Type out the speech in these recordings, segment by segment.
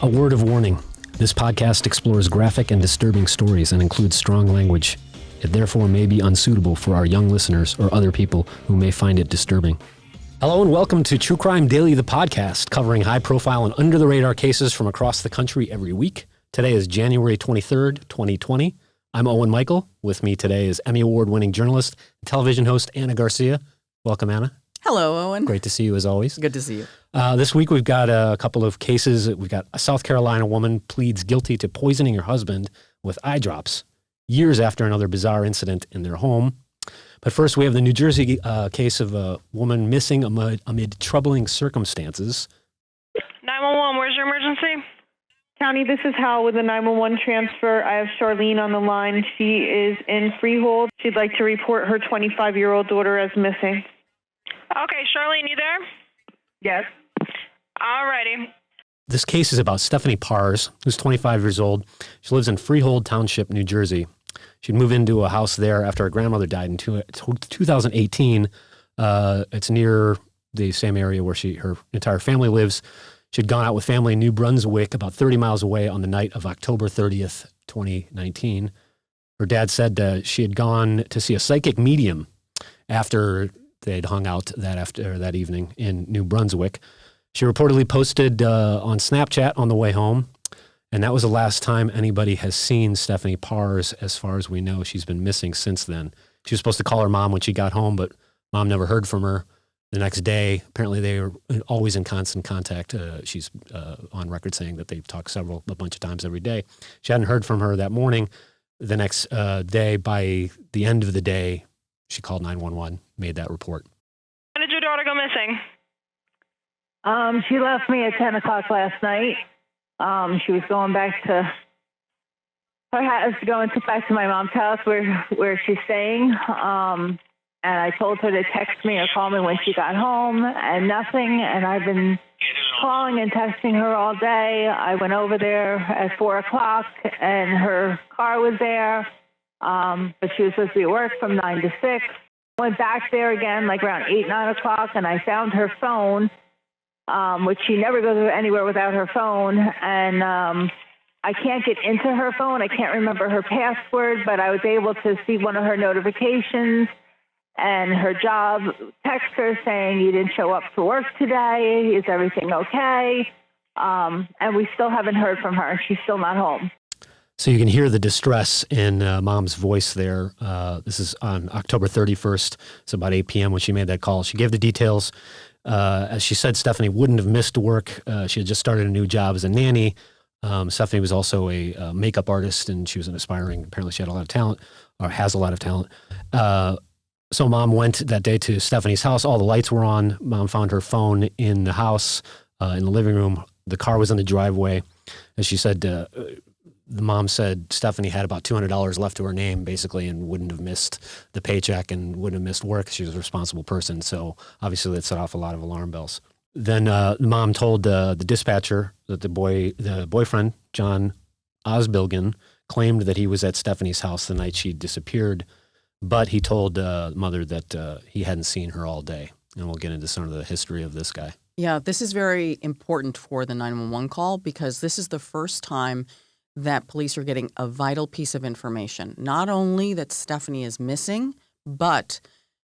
A word of warning. This podcast explores graphic and disturbing stories and includes strong language. It therefore may be unsuitable for our young listeners or other people who may find it disturbing. Hello and welcome to True Crime Daily, the podcast, covering high-profile and under-the-radar cases from across the country every week. Today is January 23rd, 2020. I'm Owen Michael. With me today is Emmy Award-winning journalist and television host Anna Garcia. Welcome, Anna. Hello, Owen. Great to see you as always. Good to see you. This week we've got a couple of cases. We've got a South Carolina woman pleads guilty to poisoning her husband with eyedrops years after another bizarre incident in their home. But first we have the New Jersey case of a woman missing amid troubling circumstances. 911, where's your emergency? County, this is Hal with the 911 transfer. I have Charlene on the line. She is in Freehold. She'd like to report her 25-year-old daughter as missing. Okay, Charlene, you there? Yes. Alrighty. This case is about Stephanie Parze, who's 25 years old. She lives in Freehold Township, New Jersey. She'd moved into a house there after her grandmother died in 2018. It's near the same area where her entire family lives. She'd gone out with family in New Brunswick, about 30 miles away, on the night of October 30th, 2019. Her dad said she had gone to see a psychic medium after they'd hung out that evening in New Brunswick. She reportedly posted on Snapchat on the way home, and that was the last time anybody has seen Stephanie Parze. As far as we know, she's been missing since then. She was supposed to call her mom when she got home, but mom never heard from her. The next day, apparently they were always in constant contact. She's on record saying that they've talked a bunch of times every day. She hadn't heard from her that morning. The next day, by the end of the day, she called 911, made that report. When did your daughter go missing? She left me at 10 o'clock last night. She was going back to her house, back to my mom's house where she's staying. And I told her to text me or call me when she got home, and nothing. And I've been calling and texting her all day. I went over there at 4 o'clock, and her car was there. But she was supposed to be at work from 9 to 6. Went back there again, like around 8, 9 o'clock, and I found her phone, which she never goes anywhere without her phone. And I can't get into her phone. I can't remember her password, but I was able to see one of her notifications. And her job texted her saying, "You didn't show up for work today. Is everything okay?" And we still haven't heard from her. She's still not home. So you can hear the distress in Mom's voice there. This is on October 31st. It's about 8 p.m. when she made that call. She gave the details. As she said, Stephanie wouldn't have missed work. She had just started a new job as a nanny. Stephanie was also a makeup artist, and she was apparently she had a lot of talent, or has a lot of talent. So Mom went that day to Stephanie's house. All the lights were on. Mom found her phone in the house, in the living room. The car was in the driveway. As she said, the mom said Stephanie had about $200 left to her name, basically, and wouldn't have missed the paycheck and wouldn't have missed work. She was a responsible person. So obviously that set off a lot of alarm bells. Then the mom told the dispatcher that the boyfriend, John Osbilgen, claimed that he was at Stephanie's house the night she disappeared. But he told mother that he hadn't seen her all day. And we'll get into some of the history of this guy. Yeah, this is very important for the 911 call because this is the first time that police are getting a vital piece of information. Not only that Stephanie is missing, but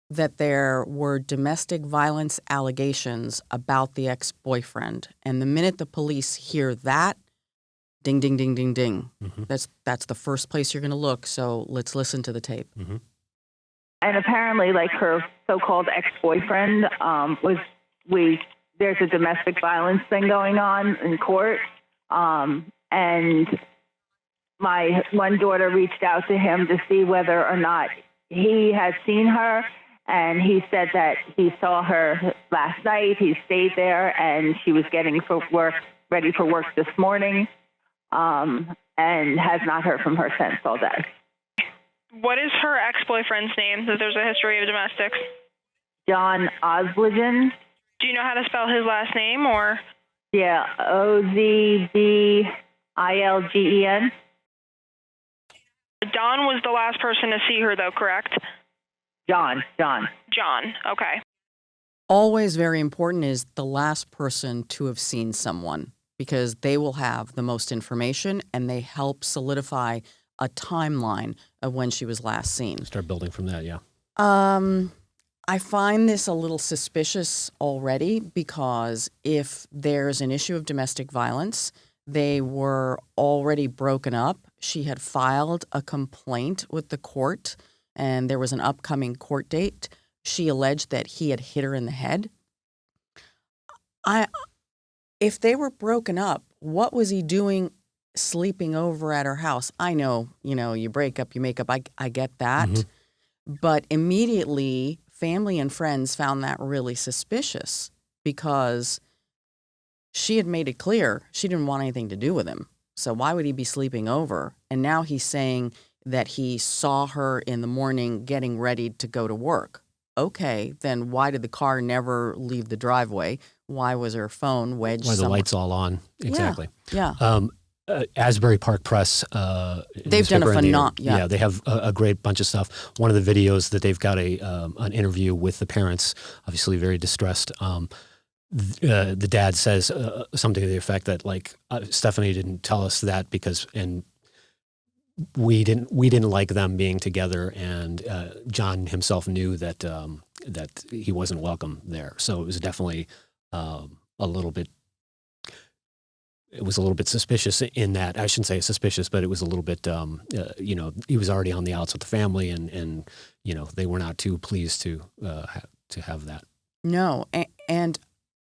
that there were domestic violence allegations about the ex-boyfriend. And the minute the police hear that, ding, ding, ding, ding, ding. Mm-hmm. That's the first place you're going to look. So let's listen to the tape. Mm-hmm. And apparently, like, her so-called ex-boyfriend there's a domestic violence thing going on in court. And my one daughter reached out to him to see whether or not he had seen her. And he said that he saw her last night. He stayed there, and she was ready for work this morning, and has not heard from her since all day. What is her ex-boyfriend's name, that there's a history of domestics? John Osbilgen. Do you know how to spell his last name, or? Yeah, Ozbilgen. Don was the last person to see her, though, correct? John, okay. Always very important is the last person to have seen someone. because they will have the most information and they help solidify a timeline of when she was last seen. Start building from that, yeah. I find this a little suspicious already because if there's an issue of domestic violence, they were already broken up. She had filed a complaint with the court, and there was an upcoming court date. She alleged that he had hit her in the head. If they were broken up, what was he doing sleeping over at her house? I know, you break up, you make up. I get that. Mm-hmm. But immediately, family and friends found that really suspicious because she had made it clear she didn't want anything to do with him. So why would he be sleeping over? And now he's saying that he saw her in the morning getting ready to go to work. Okay, then why did the car never leave the driveway? Why was her phone wedged somewhere? Why the lights all on? Exactly. Yeah. Asbury Park Press. They've done a phenomenal. Yeah, they have a great bunch of stuff. One of the videos that they've got an interview with the parents, obviously very distressed. The dad says something to the effect that Stephanie didn't tell us that and we didn't like them being together, and John himself knew that that he wasn't welcome there. So it was definitely a little bit. It was a little bit suspicious in that. I shouldn't say suspicious, but it was a little bit. He was already on the outs with the family, and they were not too pleased to have that. No, and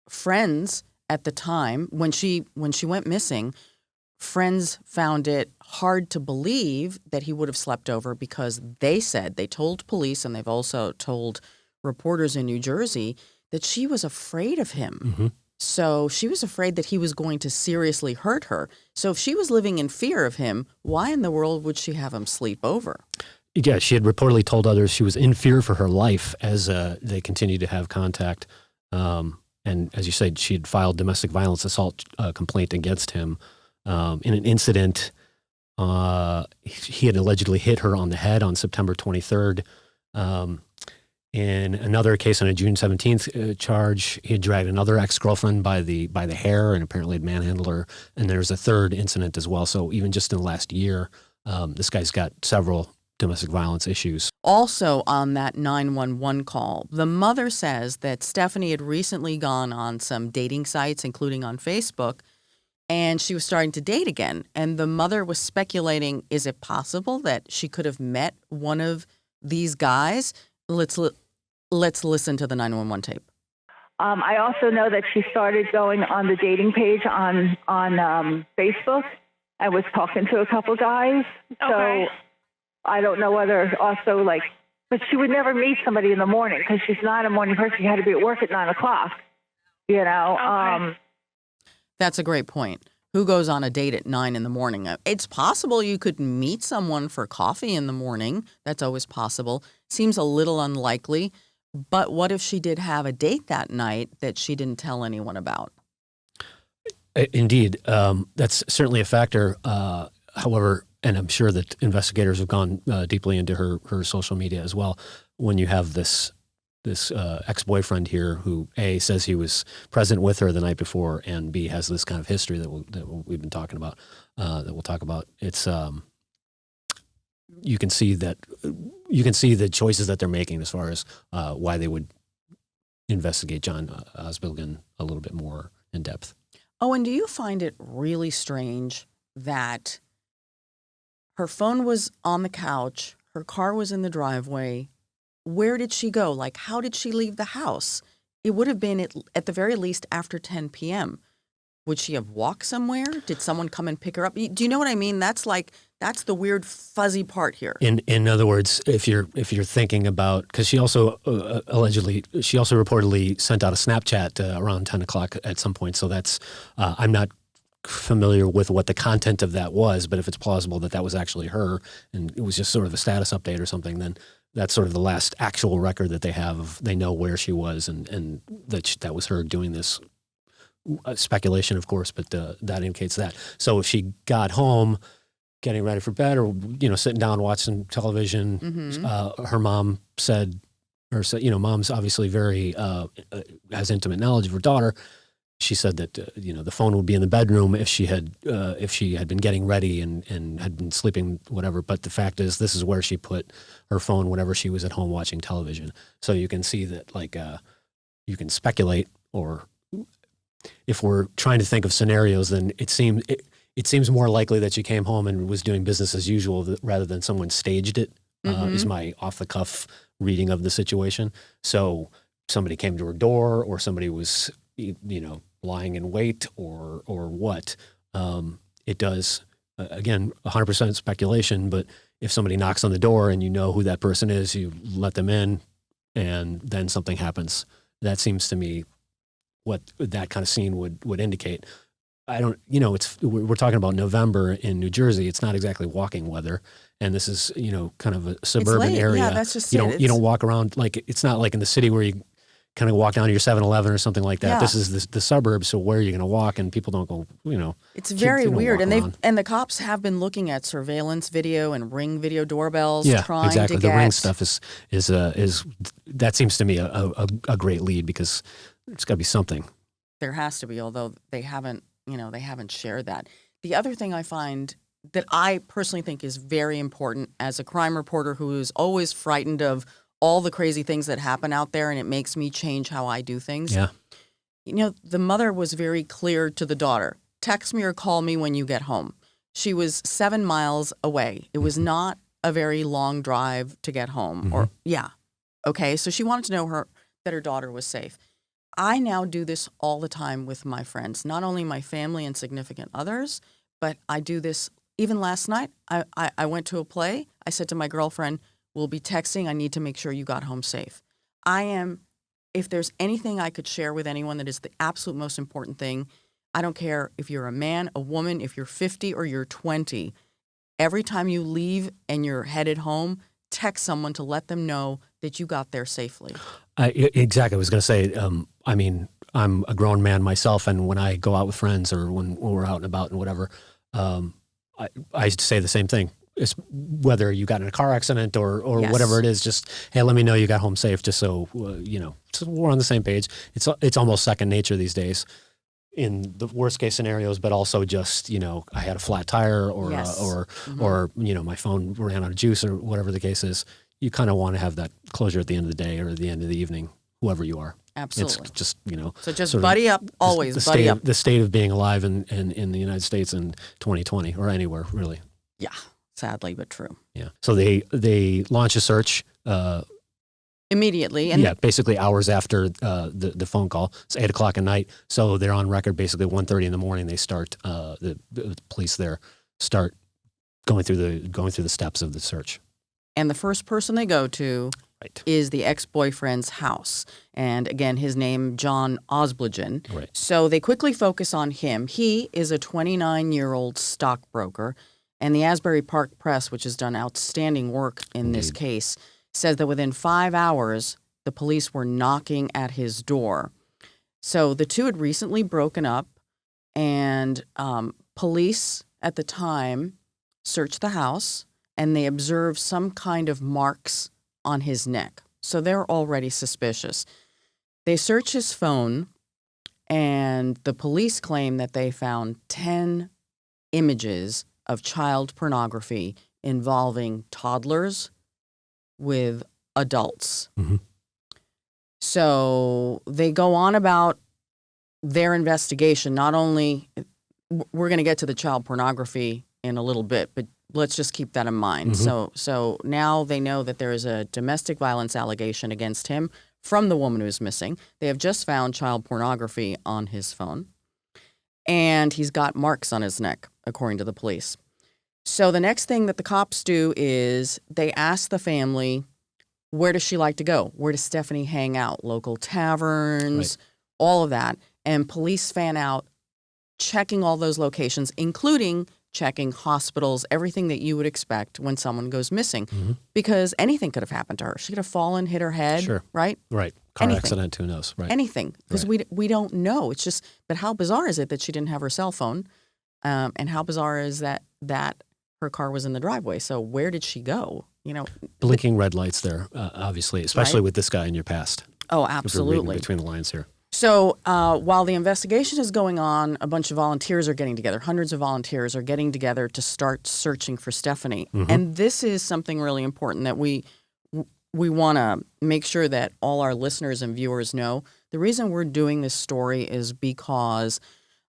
friends at the time when she went missing, friends found it hard to believe that he would have slept over because they told police, and they've also told reporters in New Jersey that she was afraid of him. Mm-hmm. So she was afraid that he was going to seriously hurt her. So if she was living in fear of him, why in the world would she have him sleep over? Yeah, she had reportedly told others she was in fear for her life as they continued to have contact. And as you said, she had filed domestic violence assault complaint against him. In an incident, he had allegedly hit her on the head on September 23rd. In another case on a June 17th charge, he had dragged another ex-girlfriend by the hair and apparently had manhandled her. And there's a third incident as well. So even just in the last year, this guy's got several domestic violence issues. Also on that 911 call, the mother says that Stephanie had recently gone on some dating sites, including on Facebook, and she was starting to date again. And the mother was speculating, is it possible that she could have met one of these guys? Let's listen to the 911 tape. I also know that she started going on the dating page on Facebook and was talking to a couple guys. Okay. So I don't know whether also but she would never meet somebody in the morning because she's not a morning person. She had to be at work at 9 o'clock, Okay. That's a great point. Who goes on a date at 9 in the morning? It's possible you could meet someone for coffee in the morning. That's always possible. Seems a little unlikely. But what if she did have a date that night that she didn't tell anyone about? Indeed. That's certainly a factor. However, and I'm sure that investigators have gone deeply into her social media as well, when you have this ex-boyfriend here who A, says he was present with her the night before, and B, has this kind of history that we've been talking about, that we'll talk about. It's you can see the choices that they're making as far as why they would investigate John Osbilgen a little bit more in depth. Oh, and do you find it really strange that her phone was on the couch, her car was in the driveway? Where did she go? How did she leave the house? It would have been at the very least after 10 p.m. Would she have walked somewhere? Did someone come and pick her up? Do you know what I mean? That's the weird fuzzy part here. In other words, if you're thinking about, because she also reportedly sent out a Snapchat around 10 o'clock at some point. So that's I'm not familiar with what the content of that was, but if it's plausible that was actually her and it was just sort of a status update or something, then that's sort of the last actual record that they have. They know where she was and that was her doing this. Speculation, of course, but that indicates that. So if she got home, getting ready for bed, or sitting down watching television, mm-hmm. Her mom said, mom's obviously very has intimate knowledge of her daughter. she said that the phone would be in the bedroom if she had been getting ready and had been sleeping, whatever. But the fact is, this is where she put her phone whenever she was at home watching television. So you can see that, like, you can speculate, or if we're trying to think of scenarios, then it seems more likely that she came home and was doing business as usual rather than someone staged it. Is my off the cuff reading of the situation. So somebody came to her door, or somebody was lying in wait, or what. It does, again, 100% speculation, but if somebody knocks on the door and you know who that person is, you let them in, and then something happens. That seems to me what that kind of scene would indicate. I don't, we're talking about November in New Jersey. It's not exactly walking weather. And this is, kind of a suburban area. Yeah, that's just you don't walk around, like, it's not like in the city where you kind of walk down to your 7-Eleven or something like that. Yeah. This is the suburbs, so where are you going to walk? And people don't go, It's very weird. And and the cops have been looking at surveillance video and Ring video doorbells, yeah, trying exactly. to get... The Ring stuff is that seems to me a great lead, because it's got to be something. There has to be, although they haven't shared that. The other thing I find that I personally think is very important as a crime reporter who is always frightened of all the crazy things that happen out there, and it makes me change how I do things. Yeah. The mother was very clear to the daughter, text me or call me when you get home. She was 7 miles away. It was not a very long drive to get home. Okay, so she wanted to know that her daughter was safe. I now do this all the time with my friends, not only my family and significant others, but I do this even last night. I went to a play. I said to my girlfriend, we'll be texting. I need to make sure you got home safe. If there's anything I could share with anyone that is the absolute most important thing, I don't care if you're a man, a woman, if you're 50 or you're 20, every time you leave and you're headed home, text someone to let them know that you got there safely. Exactly. I was going to say, I'm a grown man myself, and when I go out with friends or when we're out and about and whatever, I say the same thing. It's whether you got in a car accident or Yes. whatever it is, just, hey, let me know you got home safe, just so, so we're on the same page. It's almost second nature these days in the worst case scenarios, but also just, I had a flat tire or, Yes. or my phone ran out of juice or whatever the case is. You kind of want to have that closure at the end of the day or at the end of the evening, whoever you are. Absolutely. It's just, So just sort of buddy up, always buddy up. The state of being alive in the United States in 2020 or anywhere, really. Yeah, sadly, but true. Yeah. So they launch a search. Immediately. And Basically hours after the phone call. It's 8:00 at night. So they're on record basically 1:30 in the morning. They start the police there start going through the steps of the search. And the first person they go to Right. is the ex-boyfriend's house. And again, his name, John Osblagen. Right. So they quickly focus on him. He is a 29-year-old stockbroker. And the Asbury Park Press, which has done outstanding work in this case, says that within 5 hours, the police were knocking at his door. So the two had recently broken up, and police at the time searched the house, and they observed some kind of marks on his neck. So they're already suspicious. They search his phone, and the police claim that they found 10 images of child pornography involving toddlers with adults. Mm-hmm. So they go on about their investigation. Not only, we're going to get to the child pornography in a little bit, but let's just keep that in mind. Mm-hmm. So now they know that there is a domestic violence allegation against him from the woman who's missing. They have just found child pornography on his phone, and he's got marks on his neck, according to the police. So the next thing that the cops do is they ask the family, where does she like to go? Where does Stephanie hang out? Local taverns, all of that. And police fan out, checking all those locations, including checking hospitals, everything that you would expect when someone goes missing. Mm-hmm. Because anything could have happened to her. She could have fallen, hit her head, Sure. right? Right. Car Anything. accident, who knows? Right. Anything. Because we don't know. It's just, but how bizarre is it that she didn't have her cell phone? And how bizarre is that her car was in the driveway? So where did she go? Blinking red lights there, obviously, especially with this guy in your past. Oh, If we're reading absolutely. between the lines here. So while the investigation is going on, a bunch of volunteers are getting together. Hundreds of volunteers are getting together to start searching for Stephanie. And this is something really important that we want to make sure that all our listeners and viewers know. The reason we're doing this story is because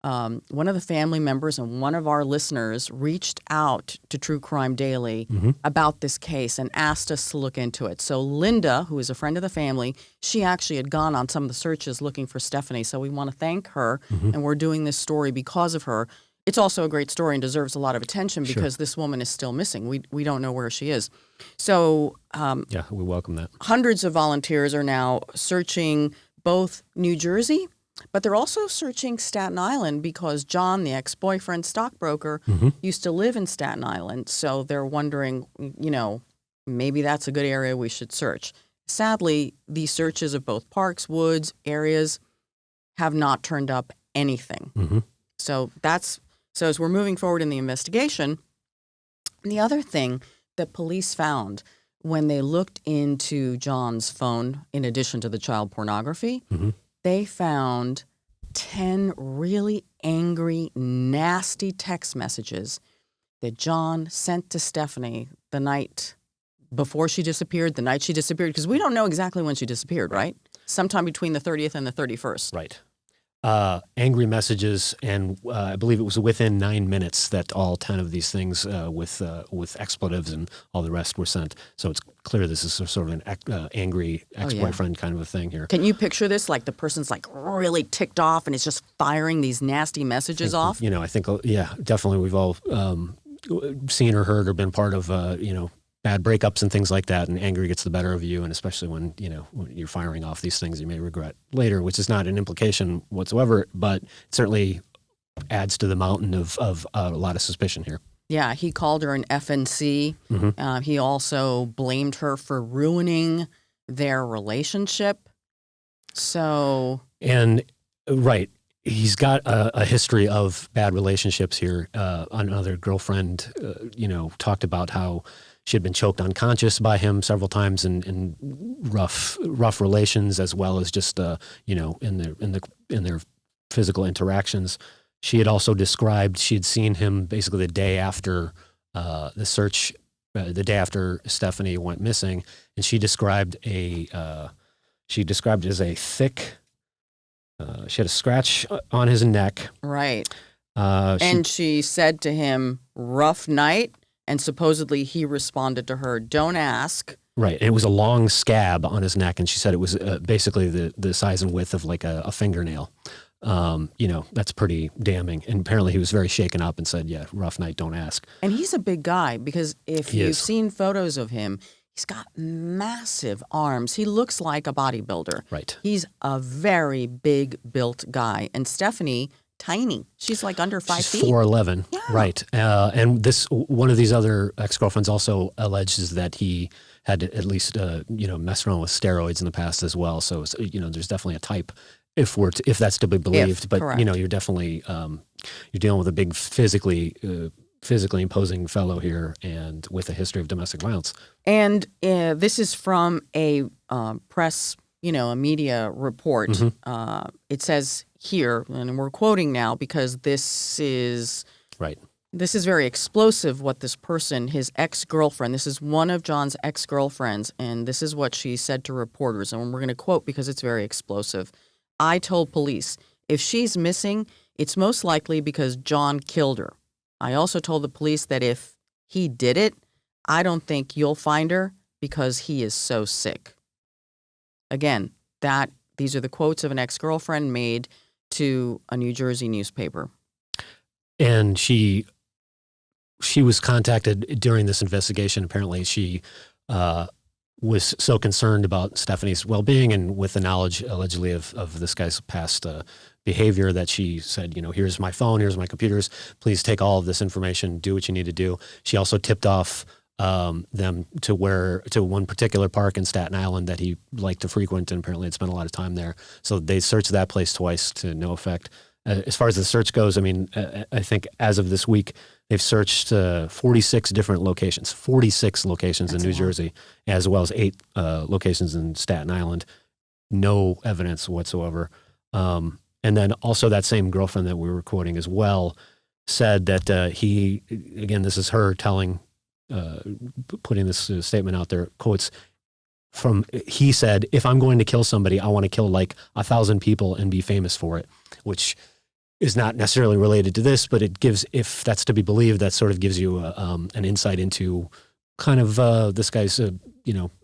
one of the family members and one of our listeners reached out to True Crime Daily about this case and asked us to look into it. So Linda, who is a friend of the family, she actually had gone on some of the searches looking for Stephanie. So we want to thank her, and we're doing this story because of her. It's also a great story and deserves a lot of attention because this woman is still missing. We don't know where she is. So yeah, we welcome that. Hundreds of volunteers are now searching both New Jersey, but they're also searching Staten Island because John, the ex-boyfriend stockbroker, used to live in Staten Island. So they're wondering, maybe that's a good area we should search. Sadly, these searches of both parks, woods, areas have not turned up anything. So as we're moving forward in the investigation, the other thing that police found when they looked into John's phone, in addition to the child pornography, they found 10 really angry, nasty text messages that John sent to Stephanie the night before she disappeared, the night she disappeared, because we don't know exactly when she disappeared, right? Sometime between the 30th and the 31st. Right. Angry messages, and I believe it was within 9 minutes that all 10 of these things with expletives and all the rest were sent. So it's clear this is sort of an angry ex-boyfriend kind of a thing here. Can you picture this? Like the person's like really ticked off and is just firing these nasty messages off? I think, definitely we've all seen or heard or been part of, bad breakups and things like that, and anger gets the better of you, and especially when you're firing off these things you may regret later, which is not an implication whatsoever, but it certainly adds to the mountain of a lot of suspicion here. Yeah, he called her an FNC. He also blamed her for ruining their relationship. So... And, right, he's got a history of bad relationships here. Another girlfriend, talked about how she had been choked unconscious by him several times in rough relations, as well as just in their physical interactions. She had also described she had seen him basically the day after the search, the day after Stephanie went missing, and she described it as a thick. She had a scratch on his neck. Right. And she said to him, "Rough night." And supposedly he responded to her, "Don't ask." Right. And it was a long scab on his neck. And she said it was basically the size and width of like a fingernail. That's pretty damning. And apparently he was very shaken up and said, "Yeah, rough night, don't ask." And he's a big guy because if you've seen photos of him, he's got massive arms. He looks like a bodybuilder. Right. He's a very big built guy. And Stephanie... tiny. She's like under 5 feet. 4'11". Yeah. Right. And one of these other ex-girlfriends also alleges that he had at least messed around with steroids in the past as well. So there's definitely a type if that's to be believed. But correct. You're definitely you're dealing with a big physically imposing fellow here, and with a history of domestic violence. And this is from a press, a media report. It says here, and we're quoting now because this is right. This is very explosive what this person, his ex-girlfriend, this is one of John's ex-girlfriends, and this is what she said to reporters, and we're going to quote because it's very explosive. "I told police, if she's missing, it's most likely because John killed her. I also told the police that if he did it, I don't think you'll find her because he is so sick." Again, these are the quotes of an ex-girlfriend made to a New Jersey newspaper. And she was contacted during this investigation. Apparently she was so concerned about Stephanie's well-being, and with the knowledge allegedly of this guy's past behavior, that she said, "Here's my phone, here's my computers, please take all of this information, do what you need to do." She also tipped off them to one particular park in Staten Island that he liked to frequent, and apparently had spent a lot of time there. So they searched that place twice to no effect. As far as the search goes, I think as of this week, they've searched 46 different locations, 46 locations in New Jersey, as well as 8 locations in Staten Island. No evidence whatsoever. And then also that same girlfriend that we were quoting as well said that he, again, this is her telling, putting this statement out there, quotes from, he said, if I'm going to kill somebody, I want to kill like 1,000 people and be famous for it, which is not necessarily related to this, but it gives, if that's to be believed, that sort of gives you an insight into kind of this guy's,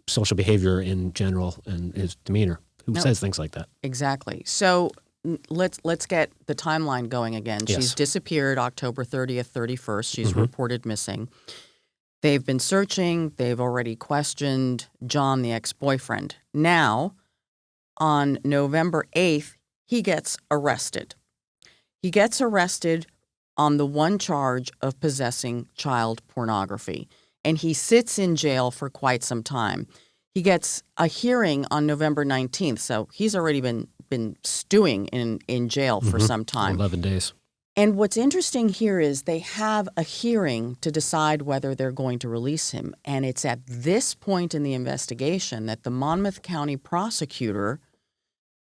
social behavior in general and his demeanor, who says things like that. Exactly. So let's get the timeline going again. Yes. She's disappeared October 30th, 31st. She's reported missing. They've been searching. They've already questioned John, the ex-boyfriend. Now, on November 8th, he gets arrested. He gets arrested on the one charge of possessing child pornography, and he sits in jail for quite some time. He gets a hearing on November 19th, so he's already been stewing in jail for some time. 11 days. And what's interesting here is they have a hearing to decide whether they're going to release him. And it's at this point in the investigation that the Monmouth County prosecutor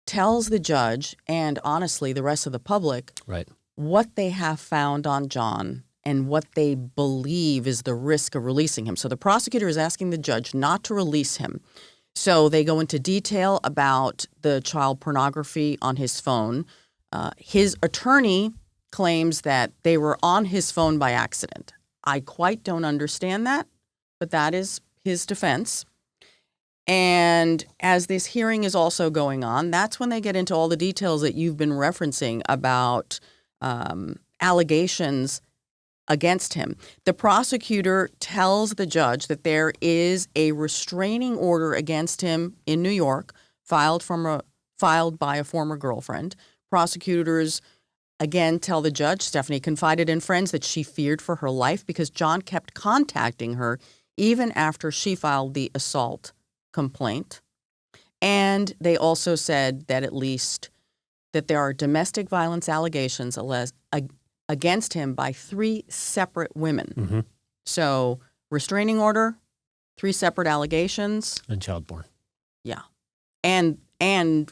tells the judge, and honestly the rest of the public, Right. what they have found on John and what they believe is the risk of releasing him. So the prosecutor is asking the judge not to release him. So they go into detail about the child pornography on his phone. His attorney claims that they were on his phone by accident. I quite don't understand that, but that is his defense. And as this hearing is also going on, that's when they get into all the details that you've been referencing about allegations against him. The prosecutor tells the judge that there is a restraining order against him in New York, filed by a former girlfriend. Prosecutors again tell the judge, Stephanie confided in friends that she feared for her life because John kept contacting her even after she filed the assault complaint. And they also said that at least that there are domestic violence allegations against him by 3 separate women. So restraining order, 3 separate allegations. And child porn. Yeah. And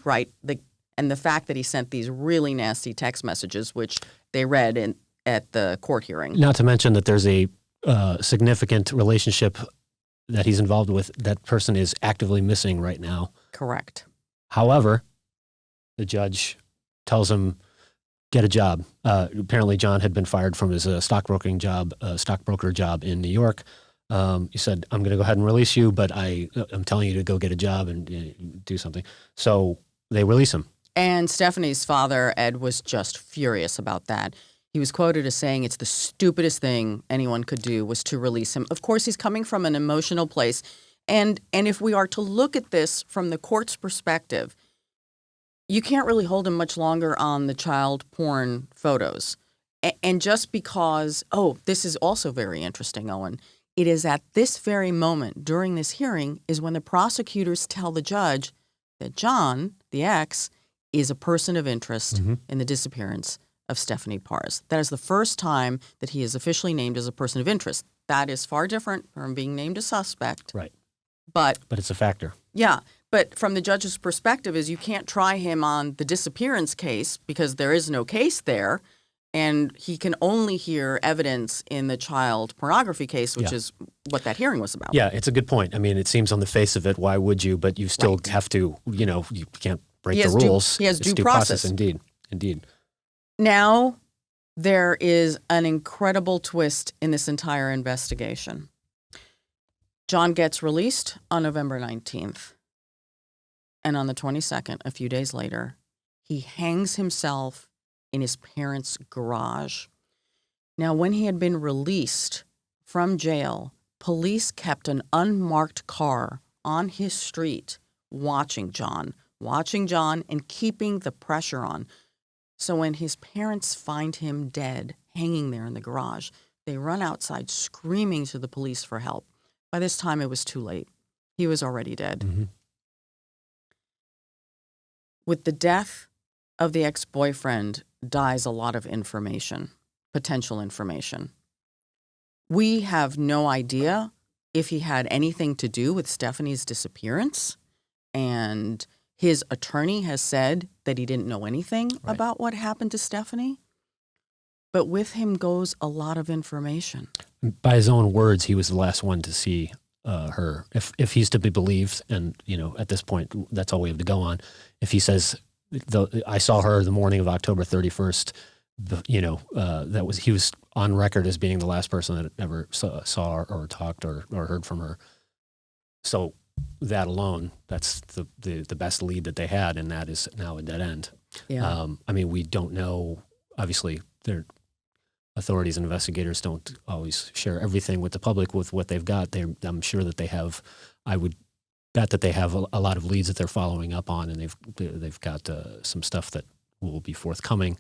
right, the fact that he sent these really nasty text messages, which they read at the court hearing. Not to mention that there's a significant relationship that he's involved with. That person is actively missing right now. Correct. However, the judge tells him, get a job. Apparently, John had been fired from his stockbroker job in New York. He said, I'm going to go ahead and release you, but I'm telling you to go get a job and do something. So they release him. And Stephanie's father, Ed, was just furious about that. He was quoted as saying it's the stupidest thing anyone could do was to release him. Of course, he's coming from an emotional place. And if we are to look at this from the court's perspective, you can't really hold him much longer on the child porn photos. And just because, this is also very interesting, Owen. It is at this very moment during this hearing is when the prosecutors tell the judge that John, the ex, is a person of interest in the disappearance of Stephanie Parze. That is the first time that he is officially named as a person of interest. That is far different from being named a suspect. Right. But it's a factor. Yeah. But from the judge's perspective is you can't try him on the disappearance case because there is no case there. And he can only hear evidence in the child pornography case, which is what that hearing was about. Yeah, it's a good point. I mean, it seems on the face of it, why would you? But you still have to, you can't break the rules. He has It's due process. Indeed. Now, there is an incredible twist in this entire investigation. John gets released on November 19th. And on the 22nd, a few days later, he hangs himself in his parents' garage. Now, when he had been released from jail, police kept an unmarked car on his street watching John and keeping the pressure on. So when his parents find him dead, hanging there in the garage, they run outside screaming to the police for help. By this time, it was too late. He was already dead. With the death of the ex-boyfriend dies a lot of information, potential information. We have no idea if he had anything to do with Stephanie's disappearance and His attorney has said that he didn't know anything about what happened to Stephanie. But with him goes a lot of information. By his own words, he was the last one to see her. If he's to be believed, and at this point, that's all we have to go on. If he says, "I saw her the morning of October 31st," he was on record as being the last person that ever saw or talked or heard from her. So that alone, that's the best lead that they had, and that is now a dead end. Yeah. We don't know. Obviously, authorities and investigators don't always share everything with the public with what they've got. I'm sure that they have. I would bet that they have a lot of leads that they're following up on, and they've got some stuff that will be forthcoming.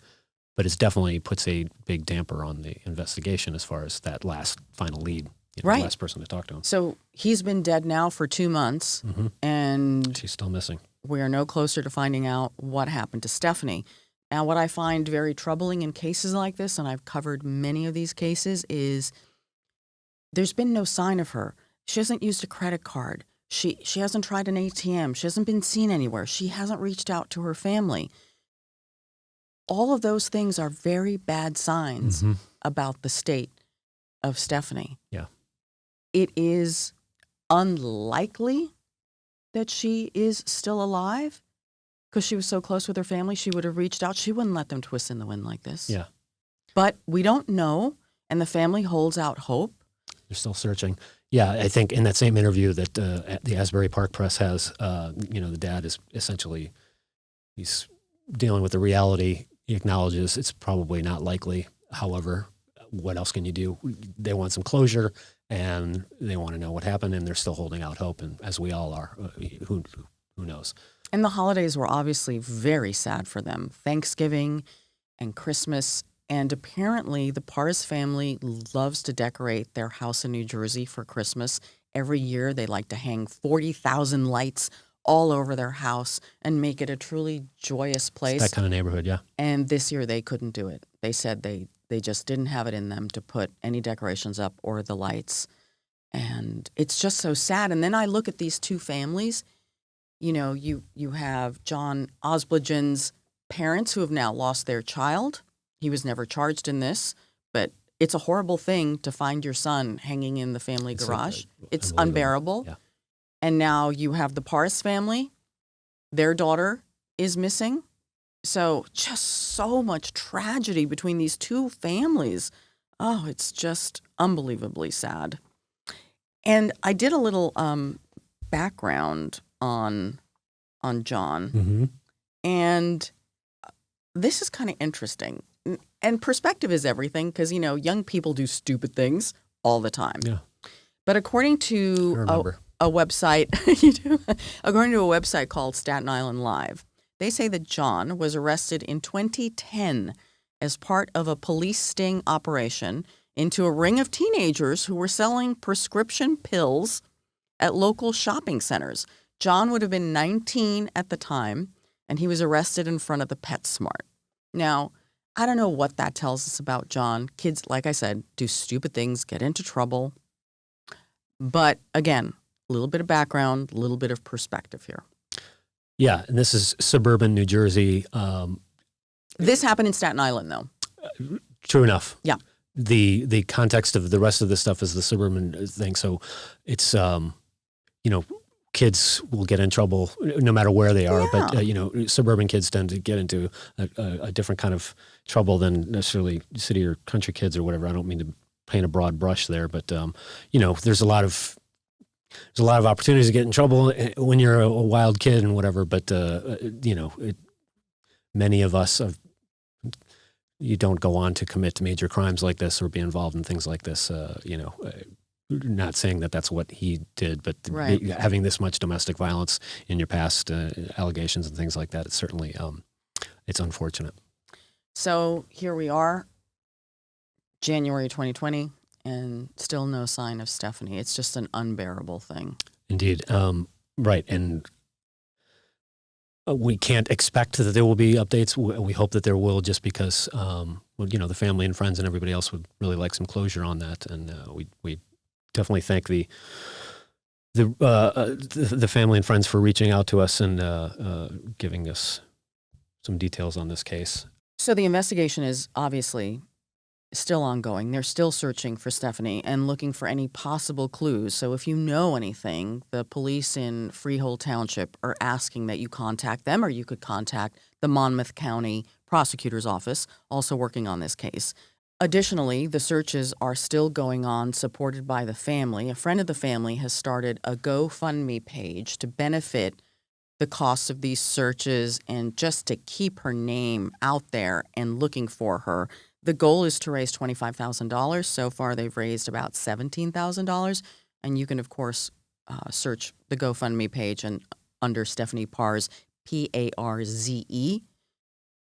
But it definitely puts a big damper on the investigation as far as that last final lead, the last person to talk to him. So he's been dead now for 2 months, and she's still missing. We are no closer to finding out what happened to Stephanie. Now, what I find very troubling in cases like this, and I've covered many of these cases, is there's been no sign of her. She hasn't used a credit card. She hasn't tried an ATM. She hasn't been seen anywhere. She hasn't reached out to her family. All of those things are very bad signs about the state of Stephanie. Yeah. It is unlikely that she is still alive. Because she was so close with her family, she would have reached out. She wouldn't let them twist in the wind like this. Yeah. But we don't know, and the family holds out hope. They're still searching. Yeah, I think in that same interview that the Asbury Park Press has, the dad is essentially, he's dealing with the reality. He acknowledges it's probably not likely. However, what else can you do? They want some closure, and they want to know what happened, and they're still holding out hope, and as we all are. Who knows? And the holidays were obviously very sad for them. Thanksgiving and Christmas. And apparently the Parze family loves to decorate their house in New Jersey for Christmas. Every year they like to hang 40,000 lights all over their house and make it a truly joyous place. It's that kind of neighborhood, yeah. And this year they couldn't do it. They said they just didn't have it in them to put any decorations up or the lights. And it's just so sad. And then I look at these two families. You have John Osblagen's parents who have now lost their child. He was never charged in this, but it's a horrible thing to find your son hanging in the family garage. It's unbearable. Yeah. And now you have the Parze family. Their daughter is missing. So just so much tragedy between these two families. Oh, it's just unbelievably sad. And I did a little background on John. And this is kind of interesting. And perspective is everything because, young people do stupid things all the time. Yeah. But according to a website, according to a website called Staten Island Live, they say that John was arrested in 2010 as part of a police sting operation into a ring of teenagers who were selling prescription pills at local shopping centers. John would have been 19 at the time, and he was arrested in front of the PetSmart. Now, I don't know what that tells us about John. Kids, like I said, do stupid things, get into trouble. But again, a little bit of background, a little bit of perspective here. Yeah, and this is suburban New Jersey. This happened in Staten Island, though. True enough. Yeah. The context of the rest of this stuff is the suburban thing. So it's, kids will get in trouble no matter where they are. Yeah. But, suburban kids tend to get into a different kind of trouble than necessarily city or country kids or whatever. I don't mean to paint a broad brush there, but, there's a lot of opportunities to get in trouble when you're a wild kid and whatever. But, many of us you don't go on to commit major crimes like this or be involved in things like this. Not saying that that's what he did, but having this much domestic violence in your past, allegations and things like that, it's certainly, it's unfortunate. So here we are, January 2020, and still no sign of Stephanie. It's just an unbearable thing. Indeed. Right. And we can't expect that there will be updates. We hope that there will, just because, the family and friends and everybody else would really like some closure on that. And we definitely thank the the family and friends for reaching out to us and giving us some details on this case. So the investigation is obviously still ongoing. They're still searching for Stephanie and looking for any possible clues. So if you know anything, the police in Freehold Township are asking that you contact them, or you could contact the Monmouth County Prosecutor's Office, also working on this case. Additionally, the searches are still going on, supported by the family. A friend of the family has started a GoFundMe page to benefit the costs of these searches and just to keep her name out there and looking for her. The goal is to raise $25,000. So far, they've raised about $17,000. And you can, of course, search the GoFundMe page and under Stephanie Parze, Parze,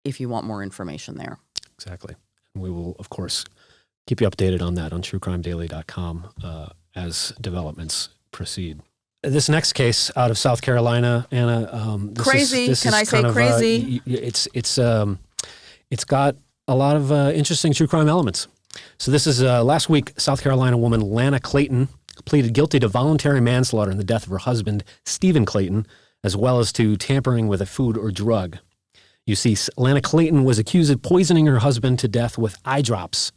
if you want more information there. Exactly. And we will, of course, keep you updated on that on truecrimedaily.com as developments proceed. This next case out of South Carolina, Anna. Crazy. Can I say crazy? It's got a lot of interesting true crime elements. So this is last week, South Carolina woman Lana Clayton pleaded guilty to voluntary manslaughter in the death of her husband, Stephen Clayton, as well as to tampering with a food or drug. You see, Lana Clayton was accused of poisoning her husband to death with eye drops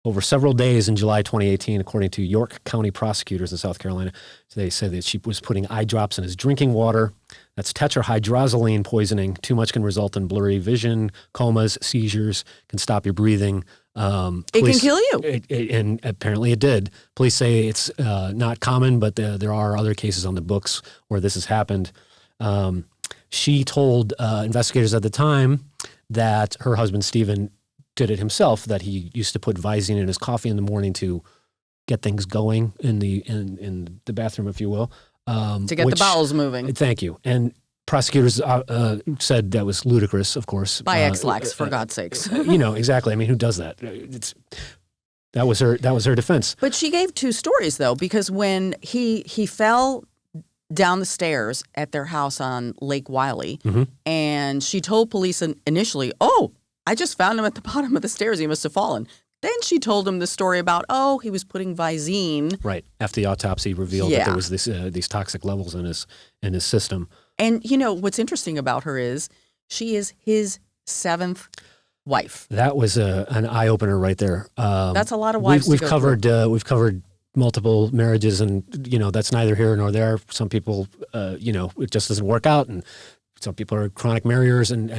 over several days in July 2018, according to York County prosecutors in South Carolina. They said that she was putting eye drops in his drinking water. That's tetrahydrozoline poisoning. Too much can result in blurry vision, comas, seizures, can stop your breathing. It can kill you. And apparently it did. Police say it's not common, but there are other cases on the books where this has happened. She told investigators at the time that her husband, Stephen, did it himself, that he used to put Visine in his coffee in the morning to get things going in the bathroom, if you will. To get the bowels moving. Thank you. And prosecutors said that was ludicrous, of course. By X-Lax, for God's sakes. Exactly. I mean, who does that? That was her defense. But she gave two stories, though, because when he fell down the stairs at their house on Lake Wiley, and she told police initially, I just found him at the bottom of the stairs. He must have fallen. Then she told him the story about, he was putting Visine. Right. After the autopsy revealed that there was these toxic levels in his system. And, what's interesting about her is she is his seventh wife. That was an eye-opener right there. That's a lot of wives we've covered multiple marriages, and, that's neither here nor there. Some people, it just doesn't work out, and some people are chronic marriers, and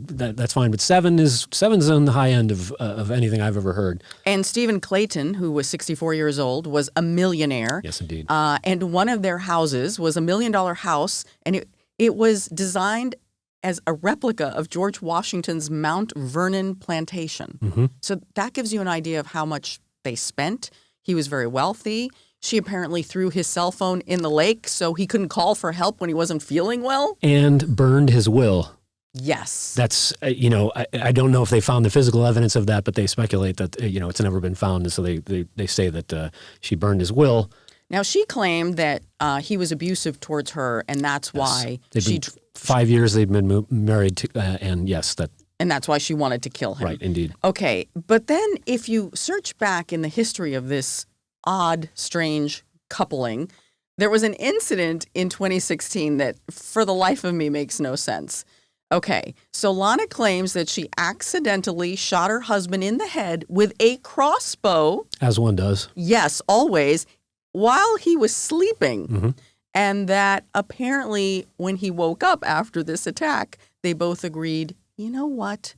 that's fine. But seven's on the high end of anything I've ever heard. And Stephen Clayton, who was 64 years old, was a millionaire. Yes, indeed. And one of their houses was $1 million house, and it was designed as a replica of George Washington's Mount Vernon plantation. So that gives you an idea of how much they spent. He was very wealthy. She apparently threw his cell phone in the lake so he couldn't call for help when he wasn't feeling well. And burned his will. Yes. That's, I don't know if they found the physical evidence of that, but they speculate that, it's never been found. And so they say that she burned his will. Now, she claimed that he was abusive towards her, and that's why she... 5 years they'd been married to, and yes, that... And that's why she wanted to kill him. Right, indeed. Okay, but then if you search back in the history of this odd, strange coupling, there was an incident in 2016 that, for the life of me, makes no sense. Okay, so Lana claims that she accidentally shot her husband in the head with a crossbow. As one does. Yes, always, while he was sleeping. And that apparently when he woke up after this attack, they both agreed, you know what,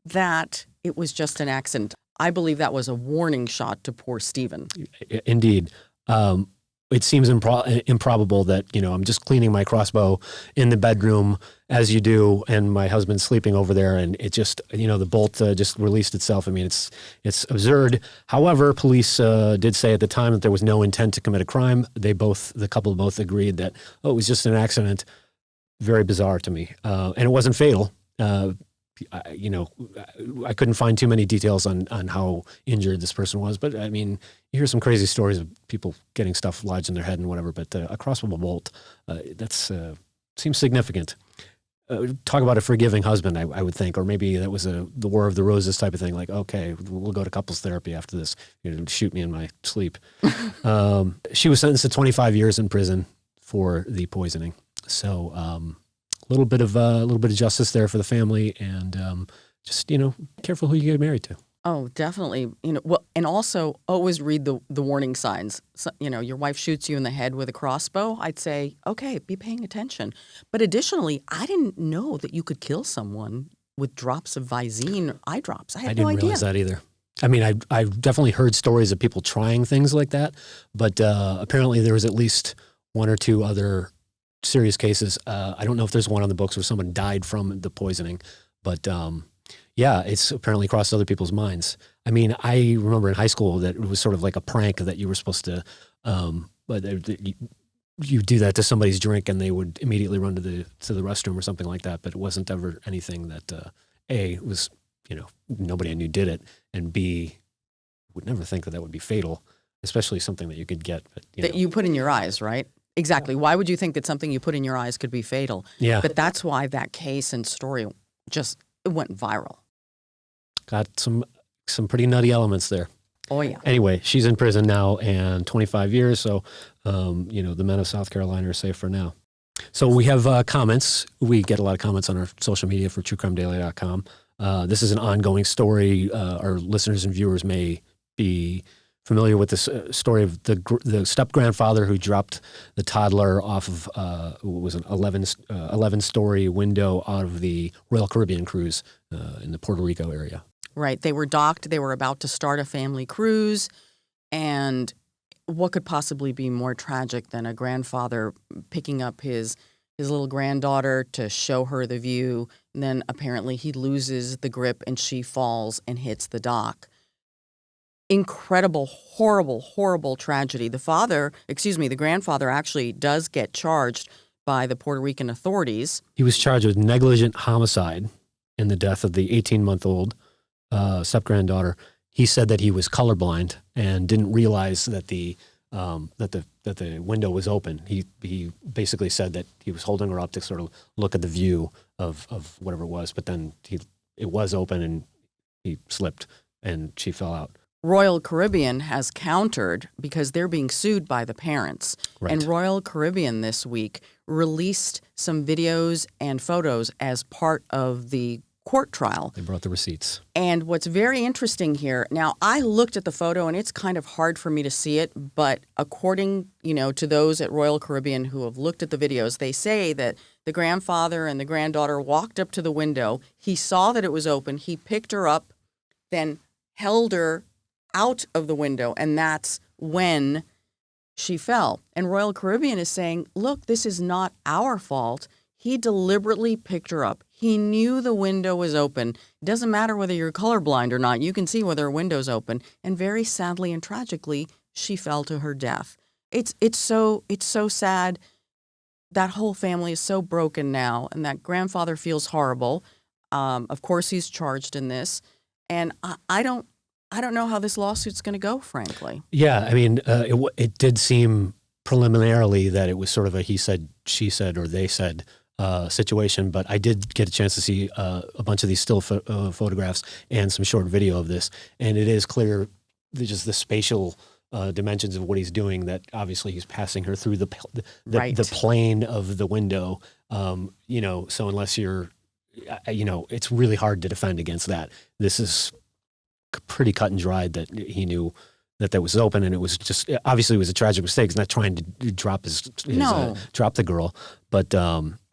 that it was just an accident. I believe that was a warning shot to poor Stephen. Indeed. It seems improbable that, I'm just cleaning my crossbow in the bedroom as you do, and my husband's sleeping over there, and it just, the bolt just released itself. I mean, it's absurd. However, police did say at the time that there was no intent to commit a crime. The couple both agreed that, it was just an accident. Very bizarre to me. And it wasn't fatal. I couldn't find too many details on how injured this person was, but I mean, you hear some crazy stories of people getting stuff lodged in their head and whatever, but a crossbow bolt, that's seems significant. talk about a forgiving husband, I would think, or maybe that was the War of the Roses type of thing. Like, okay, we'll go to couples therapy after this. Shoot me in my sleep. She was sentenced to 25 years in prison for the poisoning. So a little bit of justice there for the family, and just careful who you get married to. Oh, definitely. Well, and also always read the warning signs. So, your wife shoots you in the head with a crossbow. I'd say, okay, be paying attention. But additionally, I didn't know that you could kill someone with drops of Visine or eye drops. I had no idea. I didn't realize that either. I mean, I've definitely heard stories of people trying things like that, but apparently there was at least one or two other serious cases. I don't know if there's one on the books where someone died from the poisoning, but yeah, it's apparently crossed other people's minds. I mean, I remember in high school that it was sort of like a prank that you were supposed to, you do that to somebody's drink and they would immediately run to the restroom or something like that. But it wasn't ever anything that A, was, nobody I knew did it, and B, would never think that would be fatal, especially something that you could get. But, that you put in your eyes, right? Exactly. Why would you think that something you put in your eyes could be fatal? Yeah. But that's why that case and story it went viral. Got some pretty nutty elements there. Oh, yeah. Anyway, she's in prison now and 25 years. So, the men of South Carolina are safe for now. So we have comments. We get a lot of comments on our social media for truecrimedaily.com. This is an ongoing story. Our listeners and viewers may be familiar with this story of the step-grandfather who dropped the toddler off of what was an 11-story window out of the Royal Caribbean cruise in the Puerto Rico area. Right. They were docked. They were about to start a family cruise. And what could possibly be more tragic than a grandfather picking up his little granddaughter to show her the view? And then apparently he loses the grip and she falls and hits the dock. Incredible, horrible, horrible tragedy. The grandfather actually does get charged by the Puerto Rican authorities. He was charged with negligent homicide in the death of the 18-month-old step-granddaughter. He said that he was colorblind and didn't realize that the window was open. He basically said that he was holding her up to sort of look at the view of whatever it was, but then it was open and he slipped and she fell out. Royal Caribbean has countered because they're being sued by the parents. Right. And Royal Caribbean this week released some videos and photos as part of the court trial. They brought the receipts. And what's very interesting here, now I looked at the photo and it's kind of hard for me to see it, but according, to those at Royal Caribbean who have looked at the videos, they say that the grandfather and the granddaughter walked up to the window. He saw that it was open. He picked her up, then held her out of the window, and that's when she fell. And Royal Caribbean is saying, look, this is not our fault. He deliberately picked her up. He knew the window was open. It doesn't matter whether you're colorblind or not. You can see whether a window's open. And very sadly and tragically, she fell to her death. It's so sad. That whole family is so broken now, and that grandfather feels horrible. Of course, he's charged in this, and I don't know how this lawsuit's going to go, frankly. Yeah, I mean, it did seem preliminarily that it was sort of a he said, she said, or they said situation, but I did get a chance to see a bunch of these still photographs and some short video of this, and it is clear just the spatial dimensions of what he's doing, that obviously he's passing her through the plane of the window, so unless you're, it's really hard to defend against that. This is pretty cut and dried that he knew that was open, and it was just, obviously it was a tragic mistake. He's not trying to drop drop the girl, but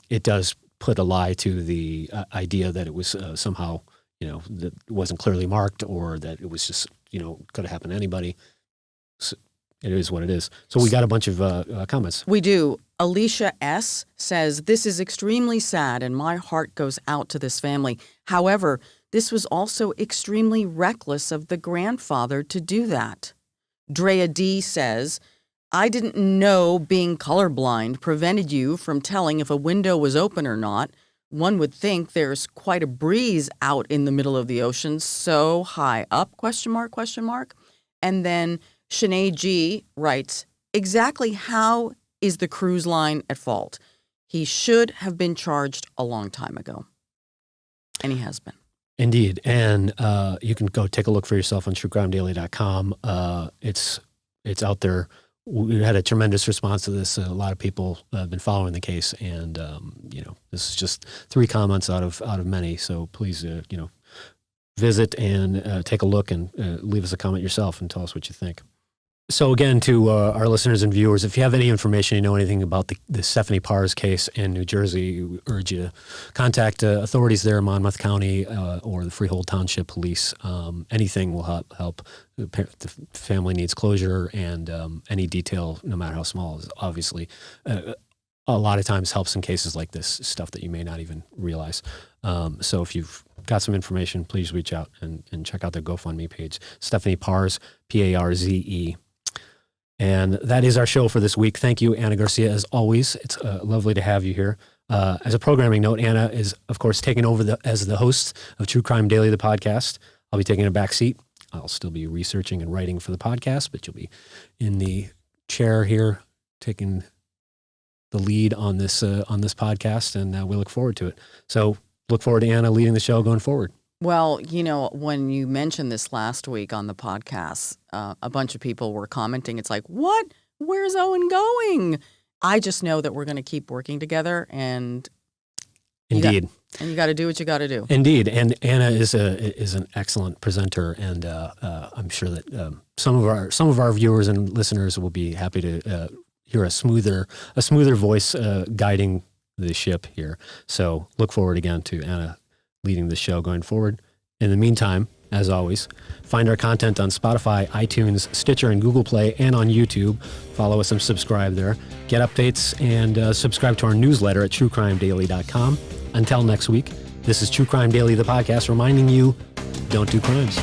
it does put a lie to the idea that it was somehow, that it wasn't clearly marked, or that it was just, could have happened to anybody. So it is what it is. So we got a bunch of comments. We do. Alicia S. says, this is extremely sad and my heart goes out to this family. However, this was also extremely reckless of the grandfather to do that. Drea D. says, I didn't know being colorblind prevented you from telling if a window was open or not. One would think there's quite a breeze out in the middle of the ocean, so high up, ? And then Shanae G. writes, exactly how is the cruise line at fault? He should have been charged a long time ago. And he has been. Indeed. And you can go take a look for yourself on truecrimedaily.com. It's out there. We had a tremendous response to this. A lot of people have been following the case, and this is just 3 comments out of many. So please, visit and take a look and leave us a comment yourself and tell us what you think. So again, to our listeners and viewers, if you have any information, you know anything about the Stephanie Parze case in New Jersey, we urge you to contact authorities there in Monmouth County or the Freehold Township Police. Anything will help. The family needs closure, and any detail, no matter how small, is obviously a lot of times helps in cases like this, stuff that you may not even realize. So if you've got some information, please reach out and check out the GoFundMe page, Stephanie Parze, Parze. And that is our show for this week. Thank you, Anna Garcia, as always. It's lovely to have you here. As a programming note, Anna is, of course, taking over as the host of True Crime Daily, the podcast. I'll be taking a back seat. I'll still be researching and writing for the podcast, but you'll be in the chair here taking the lead on this podcast, and we look forward to it. So look forward to Anna leading the show going forward. Well, when you mentioned this last week on the podcast, a bunch of people were commenting. It's like, what? Where's Owen going? I just know that we're going to keep working together, and Indeed. You got to do what you got to do. Indeed, and Anna is an excellent presenter, and I'm sure that some of our viewers and listeners will be happy to hear a smoother voice guiding the ship here. So look forward again to Anna leading the show going forward. In the meantime, as always, find our content on Spotify, iTunes, Stitcher, and Google Play, and on YouTube. Follow us and subscribe there. Get updates and subscribe to our newsletter at truecrimedaily.com. Until next week, this is True Crime Daily, the podcast, reminding you, don't do crimes.